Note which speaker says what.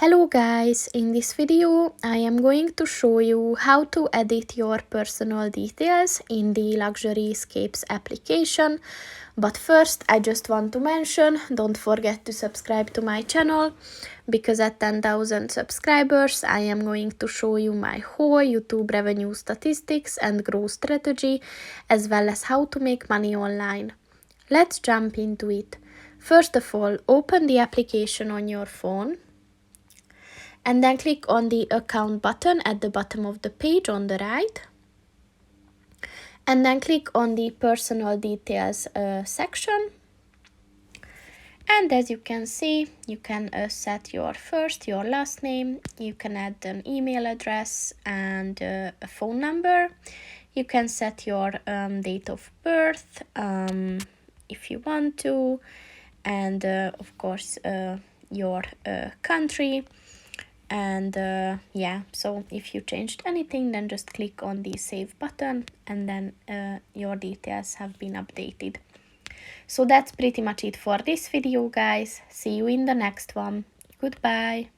Speaker 1: Hello guys, in this video I am going to show you how to edit your personal details in the Luxury Escapes application. But first I just want to mention, don't forget to subscribe to my channel, because at 10,000 subscribers I am going to show you my whole YouTube revenue statistics and growth strategy, as well as how to make money online. Let's jump into it. First of all, open the application on your phone and then click on the account button at the bottom of the page on the right, and then click on the personal details section. And as you can see, you can set your first, your last name, you can add an email address and a phone number. You can set your date of birth if you want to, and of course your country. And yeah, so if you changed anything, then just click on the save button, and then your details have been updated. So that's pretty much it for this video, guys. See you in the next one. Goodbye.